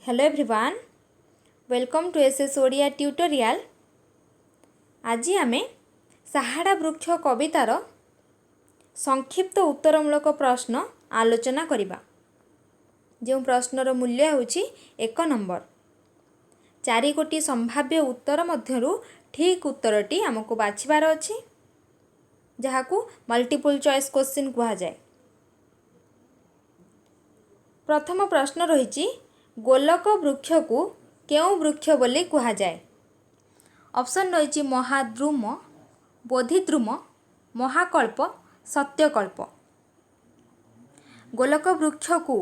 Hello everyone, welcome to SS Odia tutorial. आज आम साहाड़ा वृक्ष कवितार संक्षिप्त उत्तरमूलक प्रश्न आलोचना करिबा। जो प्रश्नर मूल्य होछि 1 नंबर। 4 गोटी संभाव्य उत्तर मध्यरु ठीक उत्तरटी आमको बाछिबार अछि, जहाकू मल्टीपल चॉइस क्वेश्चन कहा जाए। प्रथम प्रश्न रही गोलक वृक्ष को केउ वृक्ष बोली कहा जाए। ऑप्शन रही महाद्रुम, बोधिद्रुम, महाकल्प, सत्यकल्प। गोलक वृक्ष को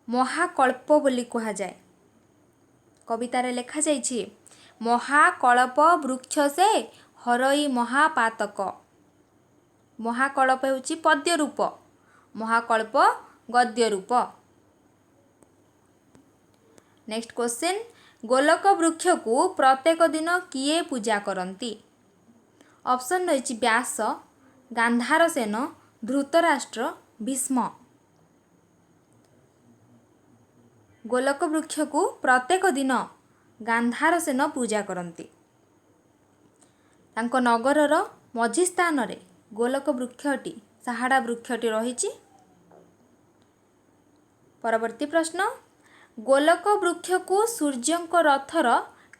महाकल्प बोली कहा जाए। कवितार लिखा जाइछि महाकल्प वृक्ष से हरई महापातक। महाकल्प होछि पद्य रूप, महाकल्प गद्य रूप। नेक्स्ट क्वेश्चन, गोलक वृक्ष को प्रत्येक दिन किए पूजा करती। ऑप्शन रही व्यास, गांधारसेन, धृतराष्ट्र, भीष्म। गोलक वृक्ष को प्रत्येक दिन गांधारसेन पूजा करती। तांको नगरर मझी स्थान रे गोलक वृक्षटी साहाड़ा वृक्षटी रही। परवर्ती प्रश्न, गोलक वृक्ष को सूर्यंक रथर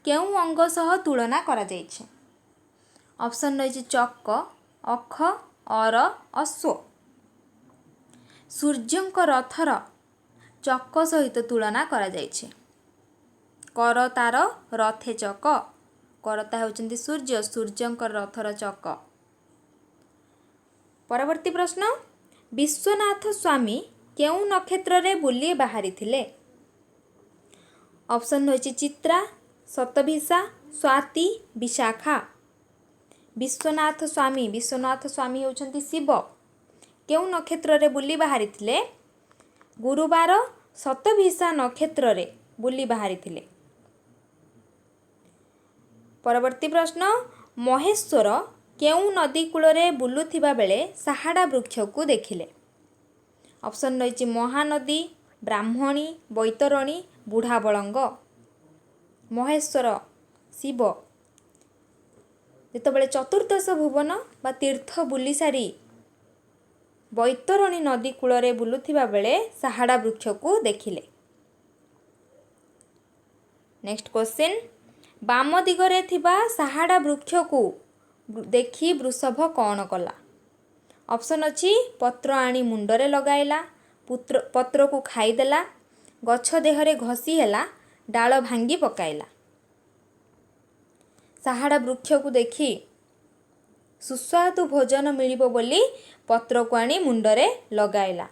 केउ अंग सह तुलना करा जाइछे। ऑप्शन रही चक्र, अख, और अश्व। सूर्यंक रथर चक्र सहित तुलना करा जाइछे। कर तार रथे चक, करता होचंती सूर्य, सूर्यंक रथर चक। परवर्ती प्रश्न, विश्वनाथ स्वामी केउ नक्षत्र रे बुली बाहरी थिले। ऑप्शन रही चित्रा, शतभिषा, स्वाति, विशाखा। विश्वनाथ स्वामी होचंती शिव। केउ नक्षत्र रे बुली बाहरी थिले। गुरुवार शतभिषा नक्षत्र रे बुली बाहरी थिले। परवर्ती प्रश्न, महेश्वर केउ नदी कूल रे बुलुथिबा बेले साहाड़ा वृक्ष को देखिले। ऑप्शन रही महानदी, ब्राह्मणी, बैतरणी, बुढ़ा बलंग। महेश्वर शिव जिते चतुर्दश भुवन बा तीर्थ बुली सारी बैतरणी नदी कूल रे बुलुथिबा बेले साहाड़ा वृक्ष को देखिले। नेक्स्ट क्वेश्चन, बाम दिगरे थिबा साहाड़ा वृक्ष को देखी वृषभ कौन कला। ऑप्शन अच्छी पत्र आनी मुंडरे लगाइला, पत्र को खाईदेला, गछ देहरे घसी हेला, डाल भांगी पकाइला। साहाड़ा वृक्ष को देखी सुस्वादु भोजन मिलिबो बोली पत्र को आनी मुंडरे लगाइला।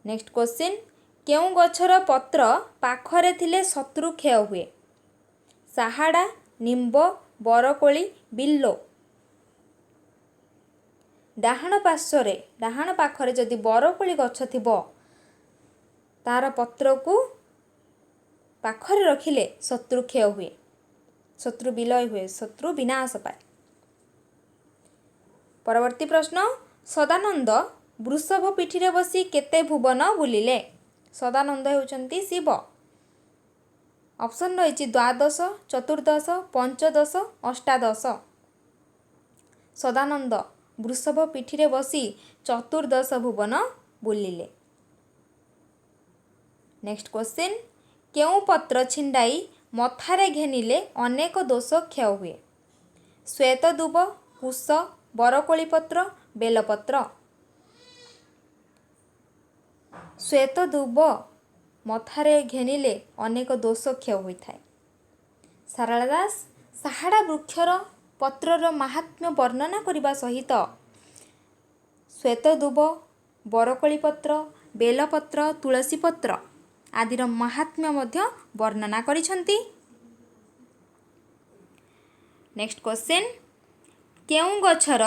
नेक्स्ट क्वेश्चन, केउ गछर पत्र पाखरे थिले शत्रु क्षय हुए। साहाड़ा, निम्ब, बरकोली, बिल्लो। डाहाण पाखरे जदि बरकोली गछ थिबो तार पत्र को पाखरे रखिले शत्रु क्षय हुए, शत्रु विलय हुए, शत्रु विनाश पाए। परवर्ती प्रश्न, सदानंद वृषभ पिठी रे बसी केते भुवन बुलिले। सदानंद होचंती शिव। ऑप्शन रही द्वादश, चतुर्दश, पंचदश, अष्टादश। सदानंद वृषभ पिठी रे बसी चतुर्दश भुवन बुलिले। नेक्स्ट क्वेश्चन, केउ पत्र छिंडाई मथारे घेनिले अनेक दोष क्षय हुए। श्वेत दुब, कुश, बरकोली पत्र, बेलपत्र। श्वेत दुब मथारे घेनिले अनेक दोष क्षय होइथाय। सारला दास साहाड़ा वृक्षर पत्रर महात्म्य वर्णना करने सहित श्वेत दुब, बरकोली पत्र, बेलपत्र, तुलसी पत्र आदिर महात्म्य मध्य वर्णना करिसंती। नेक्स्ट क्वेश्चन, केउ गछर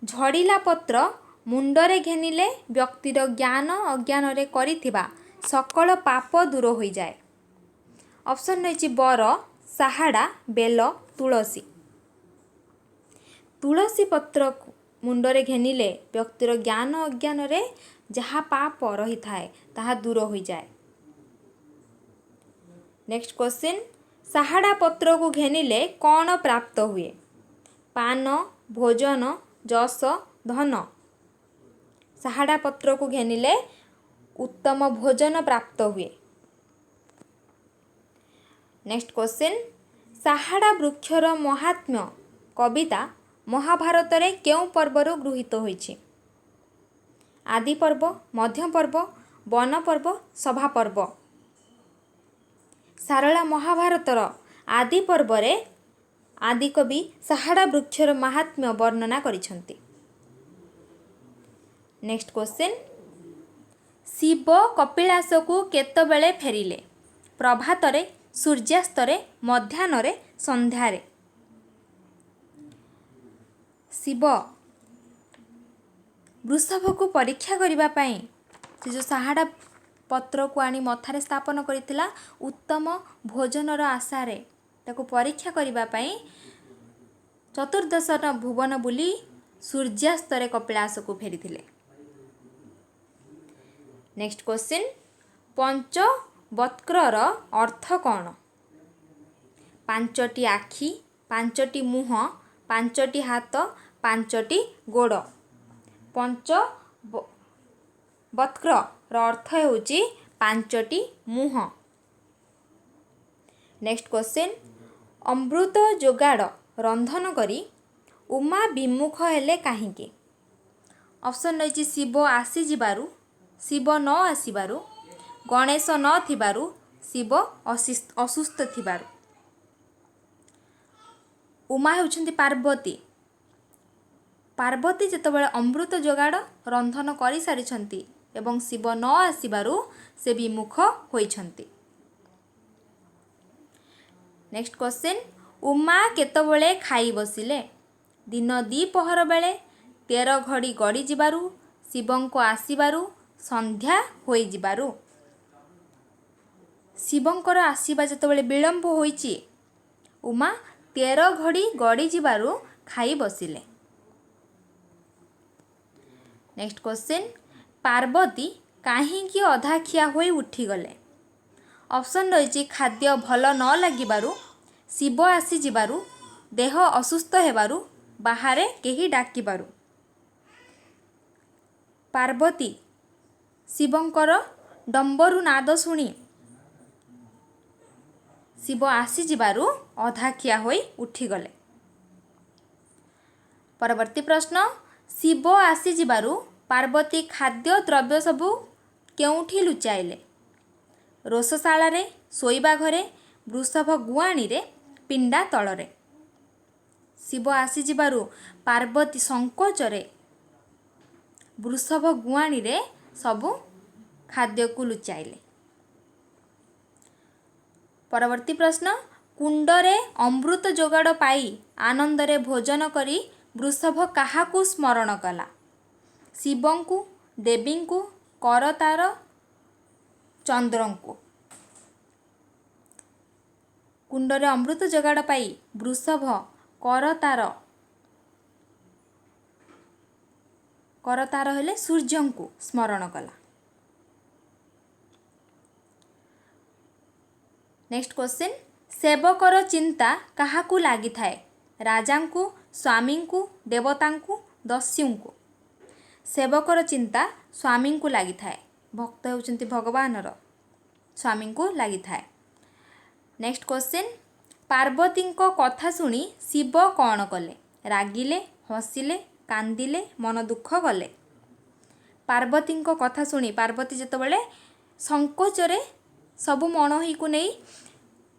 झड़िला पत्र मुंडरे घेनिले व्यक्तिर ज्ञान अज्ञान रे करिथिबा सकल पाप दूर हो जाए। ऑप्शन रही बर, साहाड़ा, बेल, तुलसी। तुलसी पत्र मुंडरे घेनिले व्यक्तिर ज्ञान अज्ञान रे जहाँ पाप रही थाए ताहा दूर हो जाए। नेक्स्ट क्वेश्चन साहाड़ा पत्र को घेनिले कौन प्राप्त हुए पान भोजन जस धन साहाड़ा पत्र को घेनिले उत्तम भोजन प्राप्त हुए। नेक्स्ट क्वेश्चन साहाड़ा वृक्षर महात्म्य कविता महाभारत रे केउ पर्वर गृहीत होइछि आदि पर्व मध्य पर्व वन पर्व सभा पर्व सारला महाभारतर आदि पर्व रे आदि कवि साहाड़ा वृक्षर महात्म्य वर्णना करिसंती। नेक्स्ट क्वेश्चन शिव कपिलास को केतबेले फेरिले प्रभातरे सूर्यास्तरे मध्याह्नरे संध्यारे शिव वृषभ को परीक्षा करिबा पई से जो साहाड़ा पत्र को आनी मथारे स्थापन करिथिला उत्तम भोजनर आशारे ताको परीक्षा करिबा पई चतुर्दशन भुवन बुली सूर्यास्तरे कपिलास को फेरिथिले। नेक्स्ट क्वेश्चन पंच वक्र अर्थ कौन पांचटी आखि पांचटी मुह पांचटी हाथ पांचटी गोड़ पंच वक्र अर्थ होची पांचटी मुह। नेक्स्ट क्वेश्चन अमृत जोगाड़ रंधन करी उमा विमुख हेले काहींकी ऑप्शन रही शिव आसी जिबारु शिव न आसीबारु गणेश न थिबारु शिव असुस्थ थिबारु उमा होउछंती पार्वती पार्वती जेतबेले अमृत जोगाड़ रंधन करि सारिछंती एवं शिव न आसीबारु से विमुख होइछंती। नेक्स्ट क्वेश्चन उमा केतबेले खाई बसिले दिन दी पहर बेले 13 घड़ी गड़ी जिबारु शिवं को आसीबारु संध्या होई जिबारु शिवंकर आसीबा जेतबेले विलंब होईची उमा 13 घड़ी गड़ी जिबारु खाई बसिले। नेक्स्ट क्वेश्चन पार्वती काहींकी अधाखिया होई उठी गले ऑप्शन रही खाद्य भल न लागिबारु शिव आसी जिबारु देह असुस्थ हेबारु बाहारे केही डाकिबारु पार्वती शिवंकर डंबरु नाद शुणी शिव आसी जिबारु अधाखिया होई उठी गले। परवर्ती प्रश्न शिव आसी जिबारु पार्वती खाद्य द्रव्य सबु केउठी लुचाइले रोषशाला रे सोइबा घरे वृषभ गुआणी रे पिंडा तलरे शिव आसी जिबारु पार्वती संकोच रे वृषभ गुआणी रे सबु खाद्य को लुचाइले। परवर्ती प्रश्न कुंडरे अमृत जोगाड़ पाई आनंदरे भोजन करी वृषभ काहाकू स्मरण कला शिवंकु देवींकु करतार चंद्रंकु कुंडरे अमृत जोगाड़ पाई वृषभ करतार हेले सूर्यंकु स्मरण कला। नेक्स्ट क्वेश्चन सेवकर चिंता काहाकू लागी थाए राजांकु स्वामींकु देवतांकु दस्युंकु सेवकर चिंता स्वामींकु लागी थाए भक्त होउचंती भगवानर स्वामींकु लागी थाए। नेक्स्ट क्वेश्चन पार्वतींको कथा शुणी शिव कौन कले रागिले हसिले कांदिले मन दुख गले पार्वतींको कथा शुणी पार्वती जेतबेले संकोचरे सबु मनोही को नहीं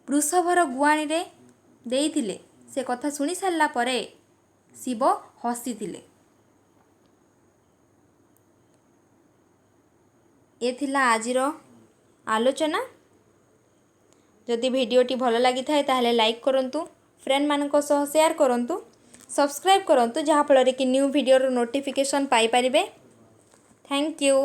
वृषभर गुआणी रे देइथिले से कथा शुणी सारला परे शिव हसिथिले। ये थिला आजिर आलोचना जदि भिडियोटी भल लगी थाए ताहले लाइक करंतु फ्रेंड मानक सह शेयर करंतु सब्सक्राइब करंतु जहाँ फल कि न्यू वीडियो नोटिफिकेशन पाई परिबे। Thank you.